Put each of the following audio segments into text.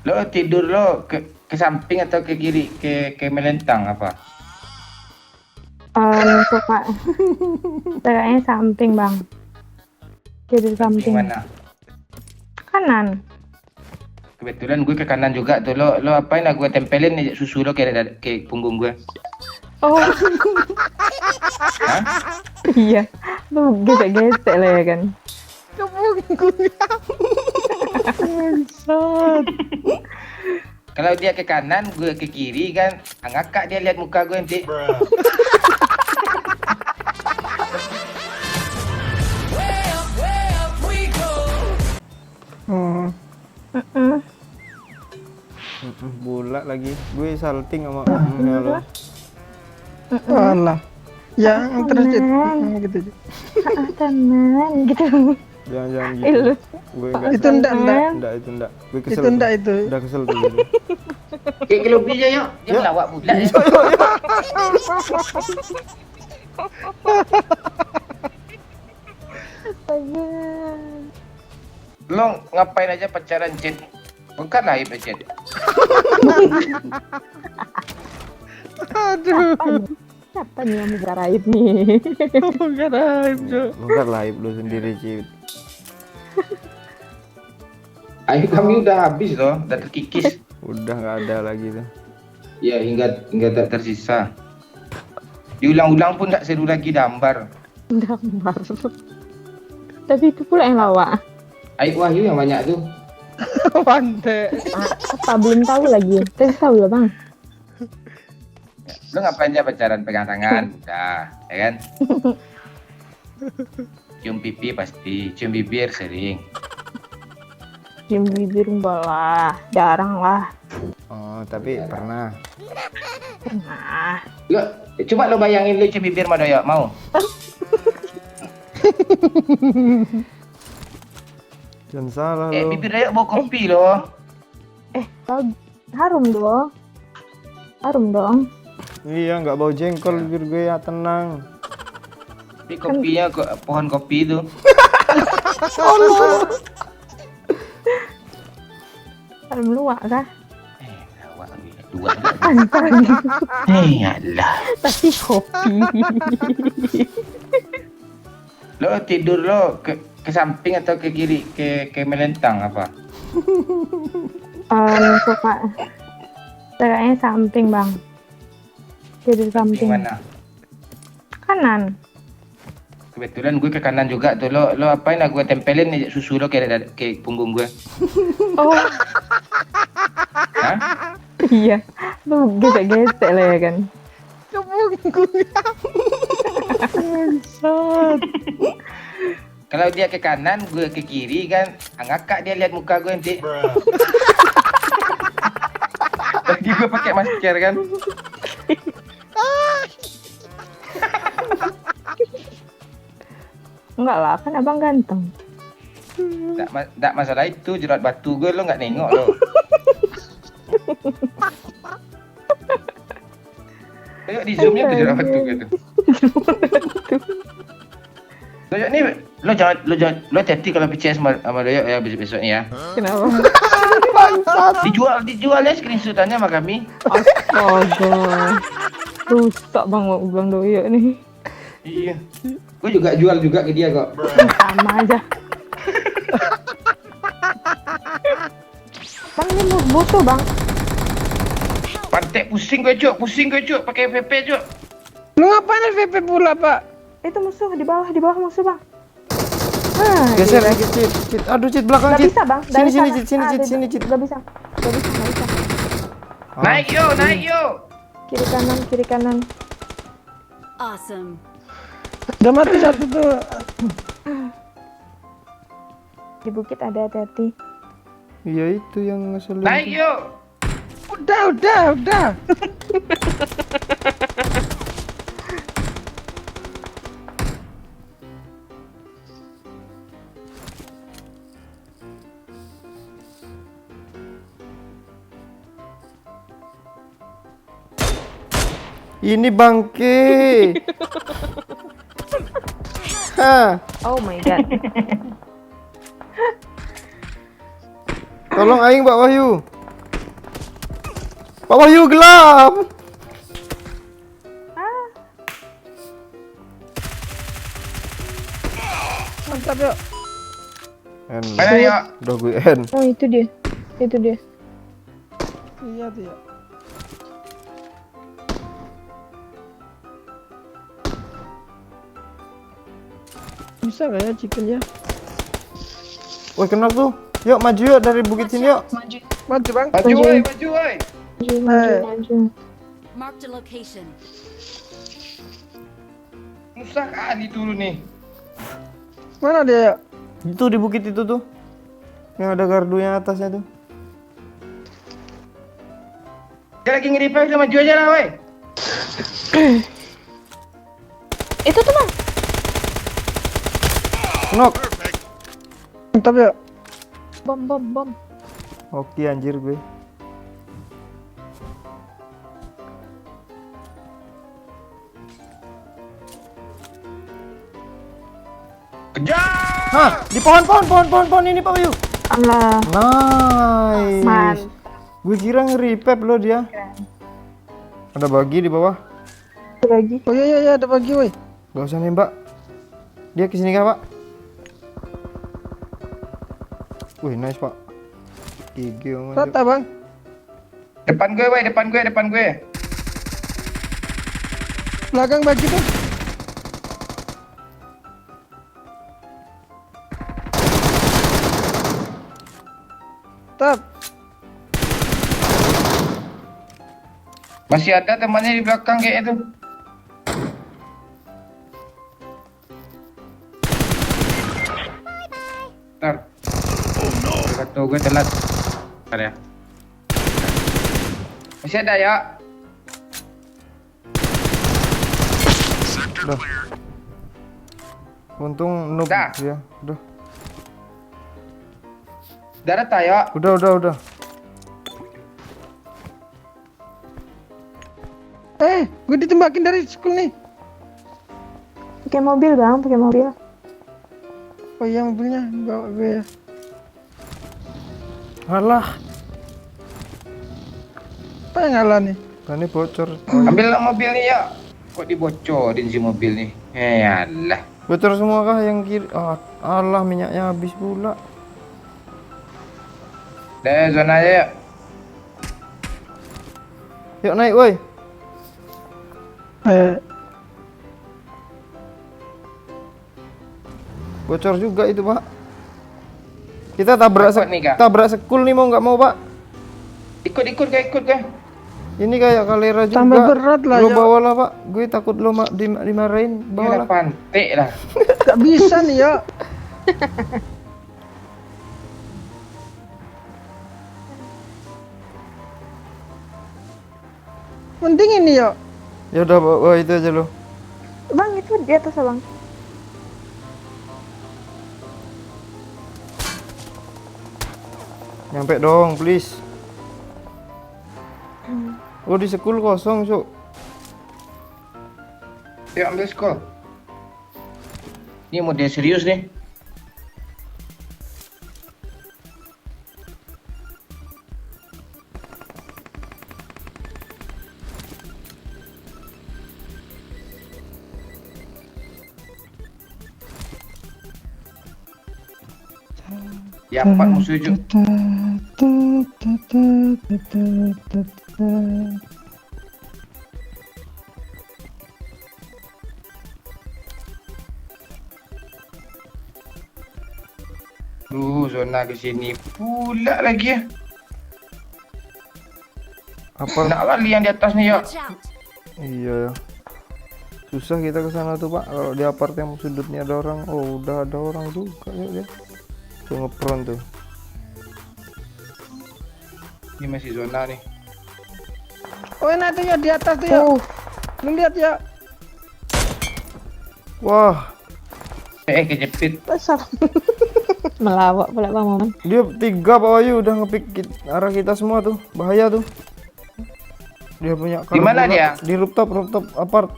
Lo tidur lo ke samping atau ke kiri, ke melentang apa? Suka kayaknya samping bang, tidur Samping samping mana? kanan. Kebetulan gue ke kanan juga tuh. Lo apain lah gue tempelin aja susu lo kayak punggung gue. Oh Hah? iya, lu gesek-gesek lah ya kan. Bangsat. Kalau dia ke kanan, gue ke kiri kan, ngakak dia lihat muka gue nanti. Oh, Mm-mm. Bola lagi. Gue salting sama ya lo. alah. Yang terus Cid. Tenang. Gitu Cid. Tenang gitu. Jangan Eh, lu. gitu. Gue enggak. Itu enggak. Enggak itu enggak. Gue kesel. Itu enggak itu. Udah kesel tuh. Gitu. Kayak kelobi aja yuk. Dia melawak budak ya. Astaga. Lo ngapain aja pacaran, Cid? Bukan lah ya, Cid. Aduh. Siapa nih yang bisa raib nih? Bukan aib, Cuk. Bukan live lu sendiri, Cid. Air kami udah habis loh, udah terkikis. Udah nggak ada lagi tuh. Ya hingga tak tersisa. Diulang-ulang pun tak seru lagi dambar. Gambar. Tapi itu pula yang lawak. Air Wahyu yang banyak tuh. Pandai. Apa belum tahu lagi? Tapi tahu lah bang. Lo ngapain aja pacaran pegang tangan, udah, ya kan? Cium pipi pasti, cium bibir sering. Cium bibir enggak lah, jarang lah. Oh, tapi pernah. Pernah. Lo, coba lo bayangin lo cium bibir mana ya, mau? Jangan salah lo. Bibir Dayak bawa kopi lo. Tahu harum dong. Harum dong. Iya, nggak bau jengkol bibir gue ya, tenang. Tapi kopinya pohon kopi itu. Harum luak kah? Awak ambil dua. Antar Alah. tapi kopi. Lo tidur lo ke samping atau ke kiri, ke melentang apa? Suka kayaknya samping bang, tidur Samping samping mana? kanan. Kebetulan gue ke kanan juga tuh. Lo apain lah gue tempelin aja susu lo kayak punggung gue. Oh Hah? iya, lu gesek-gesek lah ya kan. Bangsat. Kalau dia ke kanan, gue ke kiri kan, ngakak dia lihat muka gue nanti. Lagi gue pakai masker kan. Enggak lah, kan abang ganteng. Nggak masalah itu, jerat batu gue lo nggak nengok lo. Kayak di zoomnya tuh jerat batu gue tuh. Doyok nih, lo jangan lo hati-hati kalau percaya sama Doyok ya besok nih ya. Kenapa? Dijual ya screenshotannya sama kami. Astaga, rusak bang Doyok nih. Iya. Gue juga jual juga ke dia kok. Sama aja. Bang ini butuh bang. Pantek pusing gue cuk, pakai VP cuk. Lu ngapain FVP pula, Pak? Itu musuh di bawah musuh bang. Ah, Geser gila. dikit, Cid. Cid. Aduh, Cid, belakang, Nggak Cid. bisa bang. Sini, Dari sini, sana. Cid. Sini, Cid. Sini, Cid. Nggak bisa. Oh. Naik yo. Kiri kanan. Awesome. Udah mati satu tuh. Di bukit ada hati-hati. Iya, itu yang ngeselin. Naik yo. Udah. Ini bangke. Hah, Oh my god. tolong aing Mbak Wahyu. Pak Wahyu gelap. Mantap yuk. N. Mana ya? Udah gue N. Oh itu dia. Itu dia. Iya tuh ya. Bisa gak ya chicken ya? Woi kenal tuh. Yuk maju yuk dari bukit sini yuk. Maju. Maju bang. Maju woi, maju woi. Maju. Marked a location. Susah kali dulu nih. Mana dia ya? Itu di bukit itu tuh. Yang ada gardunya atasnya tuh. Dia lagi nge-revive, dia maju aja lah woi. Itu tuh bang. Knock. Mantap ya. Bom. Oke anjir gue. Kejar! Hah, di pohon ini Pak Wahyu. Allah. Nice. Mantap. Gue kira nge-revive loh dia. Ada bagi di bawah. Lagi. Oh iya ada pagi woi. Gak usah nembak. Dia kesini kah Pak? Wih nice Pak. Gigi om. Rata bang. Depan gue woi, depan gue. Belakang bagi tuh. Tap. Masih ada temannya di belakang kayak itu. Ntar. Kata gue telat. Ntar ya. Masih ada ya. Udah. Untung noob Dah. ya. Udah. Darat tayo. Udah. Gue ditembakin dari school nih. Pakai mobil bang. Pakai mobil. Oh iya mobilnya bawa gue ya. Alah. Apa yang ngalah nih? Kan ini bocor. Ambil mobil nih ya. Kok dibocorin si mobil nih? Alah. Bocor semua kah yang kiri? Alah minyaknya habis pula. Deh zona aja ya. Yuk naik woi. Bocor juga itu Pak. Kita tabrak Takut nih, Kak. tabrak sekul nih mau nggak mau Pak. Ikut gue. Ini kayak kalera juga. Tambah berat lah, Lo ya. bawalah Pak. Gue takut lo dimarahin. Ini Bawalah. pantai lah. Gak bisa nih ya. Mending ini ya. Ya udah bawa itu aja lo. Bang itu di atas bang. Nyampe dong please. Oh di sekul kosong Cuk. Yuk ambil skol. Ini model serius nih. Ya 4 musuh Cuk. Zona ke sini pula lagi ya. Apa? Nak lali yang di atas nih ya. Watch out. Iya ya. Susah kita ke sana tuh Pak. Kalau di apart yang sudutnya ada orang. Oh udah ada orang juga ya dia. Tuh ngepron tuh. Ini masih zona nih. Oh enak tuh ya di atas tuh ya. Lu lihat ya. Wah. Kejepit. Besar. Melawak pula bang Maman. Dia 3 Pak Wahyu udah ngepick arah kita semua tuh. Bahaya tuh. Dia punya Di mana karburat. dia? Di rooftop apart.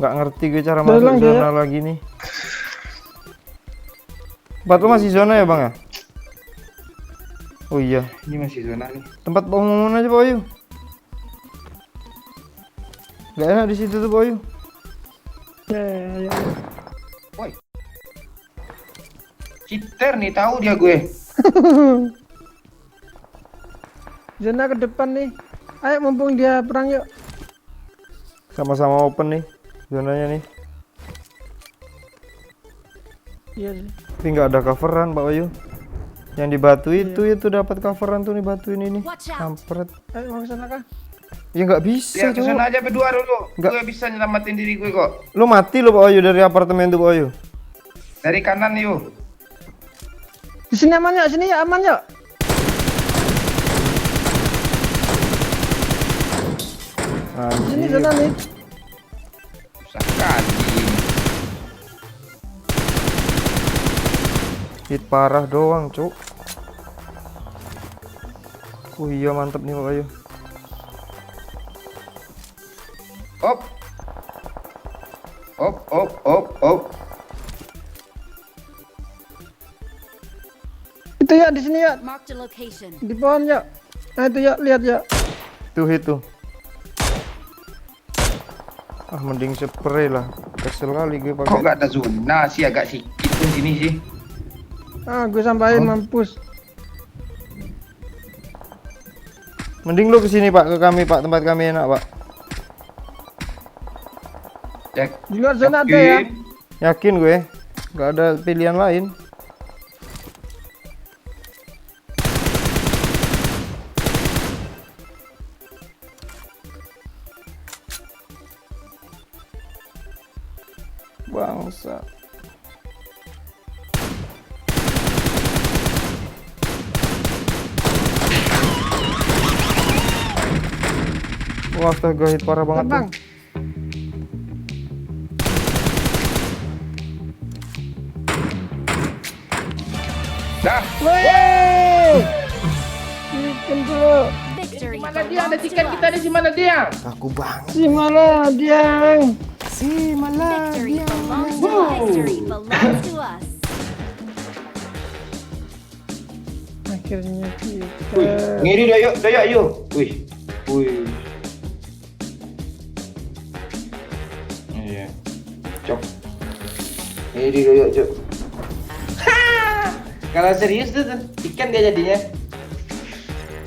Nggak ngerti gue cara Udah masuk lang, zona lagi nih. Empat lu masih zona ya Bang ya? Oh iya, Ini masih zona nih. tempat pengumuman aja Pak Bayu. Gak enak di situ tuh Pak Bayu. Ya. Woi. Cheater nih, tahu dia gue. Zona ke depan nih. Ayo mumpung dia perang yuk. Sama-sama open nih zonanya nih. Iya sih. Tapi nggak ada coveran Pak Bayu. Yang di batu itu dapat coveran tuh nih batu ini nih. Watch out. Kampret. Ayo mau ke sana kah? Ya nggak bisa Ya ke cowok. sana aja berdua dulu. Nggak. Gue bisa nyelamatin diri gue kok. Lu mati lo Pak Bayu dari apartemen tuh Pak Bayu. Dari kanan yuk. Di sini aman yuk, sini ya aman yuk. Di sini zona Anjir. nih. Susah sekali. Hit parah doang cuk. Oh iya mantep nih Pak Bayu. Op. Op. Itu ya di sini ya, Marked a location. di pohon ya. Nah itu ya, lihat ya. Tuh hit tuh. Ah mending spray lah. Kesel kali gue Kok pakai. gak ada zona sih, agak sikit pun sini sih. Ah, gue sampaikan mampus. Mending lu kesini Pak, ke kami Pak, tempat kami enak Pak. Cek. Di luar zona ada ya. Yakin gue, nggak ada pilihan lain. Bangsa. Wah, astaga, hit parah banget Bang. tuh. Dah. Wey. Bikin dulu. Victory Mana dia? Ada belongs tiket to kita us. di mana dia? Aku banget. Si malah dia. Si malah Victory dia. belongs to us. Victory belongs to us. Akhirnya kita. Ngiri dah yuk. Wih. Iya. Cok. Ngiri dah yuk, cok. Kalau serius tuh ikan dia jadinya.